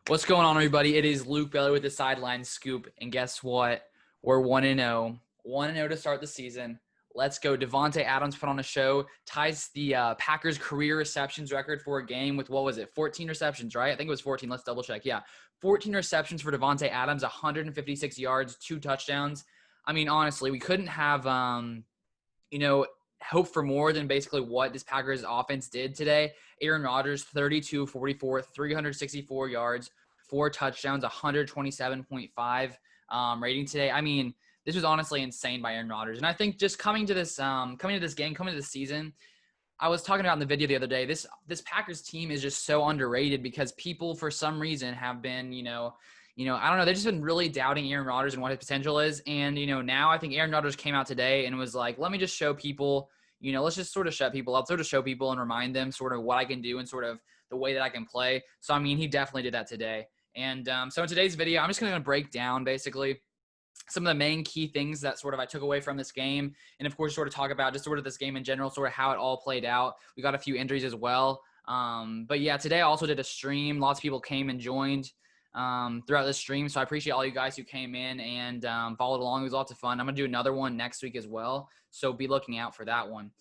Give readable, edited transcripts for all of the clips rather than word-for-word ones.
What's going on, everybody? It is Luke Bailey with the Sideline Scoop, and guess what? We're 1-0. 1-0 to start the season. Let's go. Davante Adams put on a show, ties the Packers' career receptions record for a game with, 14 receptions, right? I think it was 14. Let's double check. Yeah, 14 receptions for Davante Adams, 156 yards, 2 touchdowns. I mean, honestly, we couldn't have, hope for more than basically what this Packers offense did today. Aaron Rodgers, 32-44, 364 yards, 4 touchdowns, 127.5 rating today. I mean, this was honestly insane by Aaron Rodgers. And I think just coming to this season, I was talking about in the video the other day, this Packers team is just so underrated because people for some reason have been, I don't know, they've just been really doubting Aaron Rodgers and what his potential is. And, now I think Aaron Rodgers came out today and was like, let me just show people, let's just sort of shut people up, sort of show people and remind them sort of what I can do and sort of the way that I can play. So, I mean, he definitely did that today. And so in today's video, I'm just going to break down basically some of the main key things that sort of I took away from this game. And of course, sort of talk about just sort of this game in general, sort of how it all played out. We got a few injuries as well. But yeah, today I also did a stream. Lots of people came and joined throughout the stream. So I appreciate all you guys who came in and followed along. It was lots of fun. I'm going to do another one next week as well. So be looking out for that one.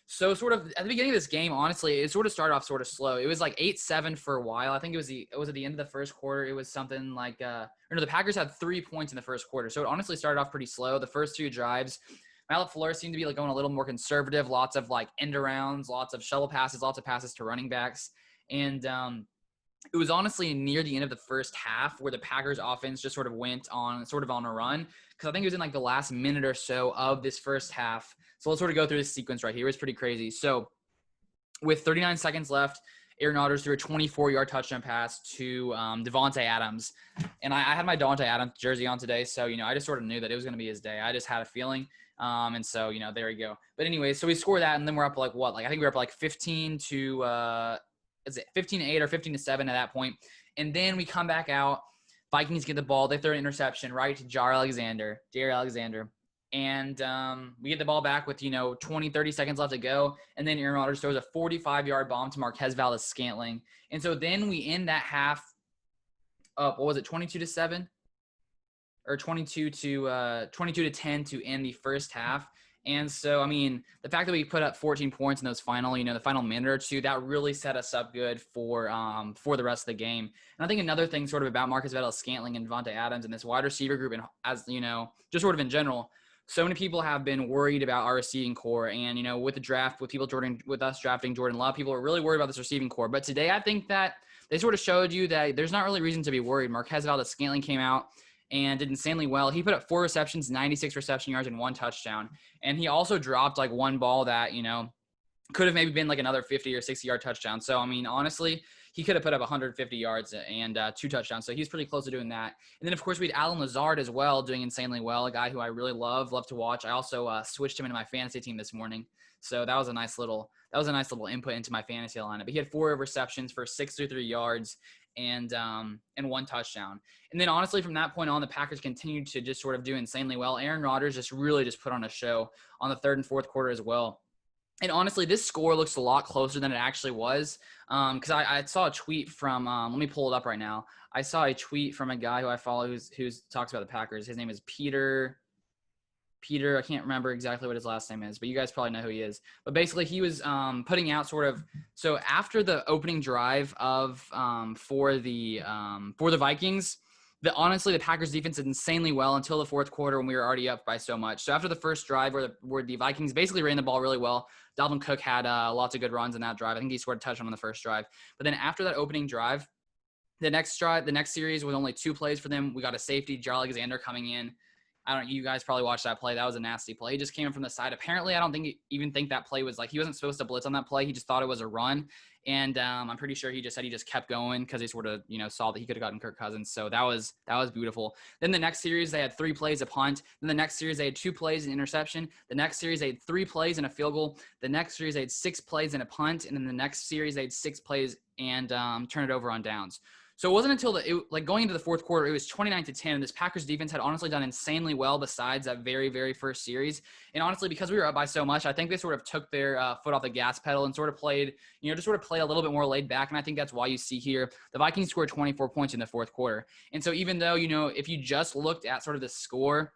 So sort of at the beginning of this game, honestly, it sort of started off sort of slow. It was like 8-7 for a while. I think it was at the end of the first quarter. It was something like the Packers had 3 points in the first quarter. So it honestly started off pretty slow. The first 2 drives, Matt LaFleur seemed to be like going a little more conservative, lots of like end arounds, lots of shuttle passes, lots of passes to running backs. And it was honestly near the end of the first half where the Packers offense just sort of went on a run. Because I think it was in like the last minute or so of this first half. So let's sort of go through this sequence right here. It's pretty crazy. So with 39 seconds left, Aaron Rodgers threw a 24-yard touchdown pass to Davante Adams. And I had my Davante Adams jersey on today. So, I just sort of knew that it was going to be his day. I just had a feeling. And so, there we go. But anyway, so we score that and then we're up like what? Like I think we're up like 15 to 15-8 or 15-7 at that point. And then we come back out. Vikings get the ball. They throw an interception right to Jaire Alexander. And we get the ball back with, 20, 30 seconds left to go. And then Aaron Rodgers throws a 45-yard bomb to Marquez Valdes-Scantling. And so then we end that half up, 22-7? Or 22 to 10 to end the first half. And so, I mean, the fact that we put up 14 points in those final, the final minute or two, that really set us up good for the rest of the game. And I think another thing sort of about Marquez Valdes-Scantling and Davante Adams and this wide receiver group, and as, just sort of in general, so many people have been worried about our receiving core. And, with the draft, with us drafting Jordan Love, people are really worried about this receiving core. But today, I think that they sort of showed you that there's not really reason to be worried. Marquez Valdes-Scantling came out and did insanely well. He put up 4 receptions, 96 reception yards, and 1 touchdown. And he also dropped like one ball that, could have maybe been like another 50 or 60-yard touchdown. So, I mean, honestly, he could have put up 150 yards and 2 touchdowns. So he's pretty close to doing that. And then, of course, we had Allen Lazard as well, doing insanely well, a guy who I really love to watch. I also switched him into my fantasy team this morning. So that was a nice little input into my fantasy lineup. But he had 4 receptions for 63 yards and 1 touchdown. And then honestly, from that point on, the Packers continued to just sort of do insanely well. Aaron Rodgers just really put on a show on the third and fourth quarter as well. And honestly, this score looks a lot closer than it actually was. Because I saw a tweet from let me pull it up right now. I saw a tweet from a guy who I follow who talks about the Packers. His name is Peter, I can't remember exactly what his last name is, but you guys probably know who he is. But basically, he was putting out so after the opening drive of for the Vikings, honestly, the Packers defense did insanely well until the fourth quarter when we were already up by so much. So after the first drive where the Vikings basically ran the ball really well, Dalvin Cook had lots of good runs in that drive. I think he scored a touchdown on the first drive. But then after that opening drive, the next series with only 2 plays for them, we got a safety, Jaire Alexander coming in. You guys probably watched that play. That was a nasty play. He just came in from the side. Apparently, I don't even think that play was he wasn't supposed to blitz on that play. He just thought it was a run. And I'm pretty sure he just said he just kept going because he sort of, saw that he could have gotten Kirk Cousins. So that was beautiful. Then the next series, they had 3 plays, a punt. Then the next series, they had 2 plays, an interception. The next series, they had 3 plays and a field goal. The next series, they had 6 plays and a punt. And then the next series, they had 6 plays and turn it over on downs. So it wasn't until going into the fourth quarter, it was 29-10, and this Packers defense had honestly done insanely well besides that very, very first series. And honestly, because we were up by so much, I think they sort of took their foot off the gas pedal and sort of played, just sort of played a little bit more laid back. And I think that's why you see here the Vikings scored 24 points in the fourth quarter. And so even though, if you just looked at sort of the score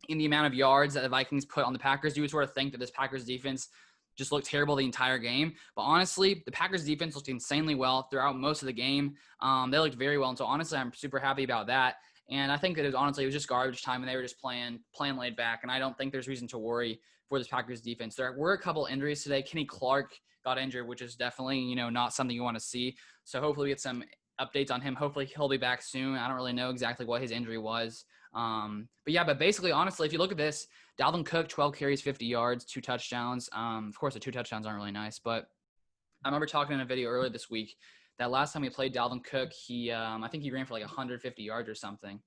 in the amount of yards that the Vikings put on the Packers, you would sort of think that this Packers defense just looked terrible the entire game. But honestly, the Packers defense looked insanely well throughout most of the game. They looked very well. And so honestly, I'm super happy about that. And I think that it was just garbage time and they were just playing laid back. And I don't think there's reason to worry for this Packers defense. There were a couple injuries today. Kenny Clark got injured, which is definitely, not something you want to see. So hopefully we get some updates on him. Hopefully he'll be back soon. I don't really know exactly what his injury was. But basically, honestly, if you look at this, Dalvin Cook, 12 carries, 50 yards, 2 touchdowns. Of course, the 2 touchdowns aren't really nice, but I remember talking in a video earlier this week that last time we played Dalvin Cook, I think he ran for like 150 yards or something.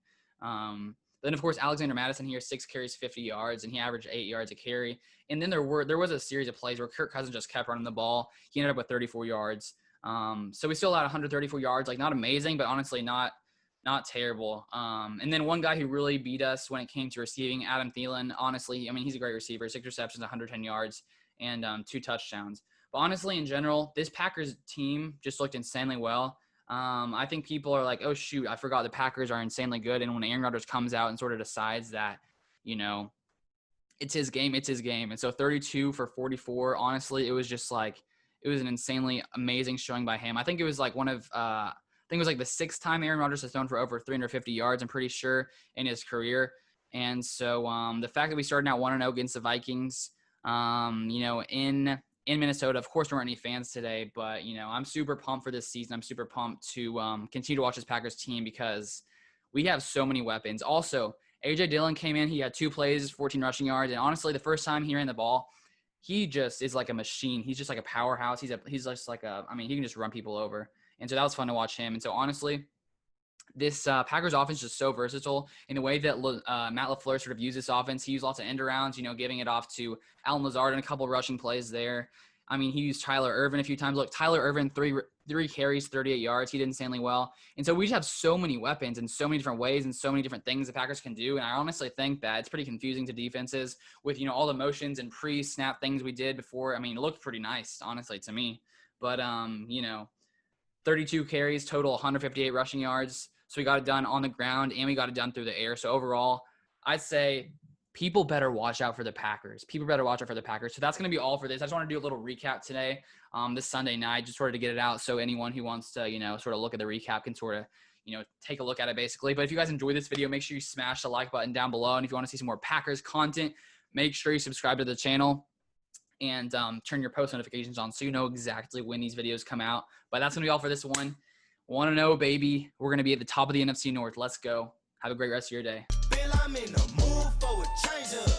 Then, of course, Alexander Mattison here, 6 carries, 50 yards, and he averaged 8 yards a carry. And then there was a series of plays where Kirk Cousins just kept running the ball. He ended up with 34 yards. So we still had 134 yards, like not amazing, but honestly not terrible. And then one guy who really beat us when it came to receiving, Adam Thielen, honestly, he's a great receiver, 6 receptions, 110 yards, and 2 touchdowns. But honestly, in general, this Packers team just looked insanely well. I think people are like, oh, shoot, I forgot the Packers are insanely good. And when Aaron Rodgers comes out and sort of decides that, it's his game, it's his game. And so 32 for 44, honestly, it was just like, it was an insanely amazing showing by him. I think it was like the 6th time Aaron Rodgers has thrown for over 350 yards, I'm pretty sure, in his career. And so the fact that we started out 1-0 against the Vikings, in Minnesota, of course, there weren't any fans today, but, I'm super pumped for this season. I'm super pumped to continue to watch this Packers team because we have so many weapons. Also, A.J. Dillon came in. He had 2 plays, 14 rushing yards. And honestly, the first time he ran the ball, he just is like a machine. He's just like a powerhouse. He can just run people over. And so that was fun to watch him. And so honestly, this Packers offense is just so versatile in the way that Matt LaFleur sort of used this offense. He used lots of end arounds, giving it off to Allen Lazard and a couple of rushing plays there. He used Tyler Ervin a few times. Look, Tyler Ervin, three carries, 38 yards. He did insanely well. And so we just have so many weapons and so many different ways and so many different things the Packers can do. And I honestly think that it's pretty confusing to defenses with, all the motions and pre-snap things we did before. It looked pretty nice, honestly, to me. But, 32 carries, total 158 rushing yards. So we got it done on the ground and we got it done through the air. So overall, I'd say people better watch out for the Packers. So that's going to be all for this. I just want to do a little recap today, this Sunday night, just sort of to get it out. So anyone who wants to, sort of look at the recap can sort of, take a look at it basically. But if you guys enjoyed this video, make sure you smash the like button down below. And if you want to see some more Packers content, make sure you subscribe to the channel and turn your post notifications on so you know exactly when these videos come out. But that's going to be all for this one. 1-0, baby. We're going to be at the top of the NFC North. Let's go. Have a great rest of your day. Bill, I'm in the mood for a change up.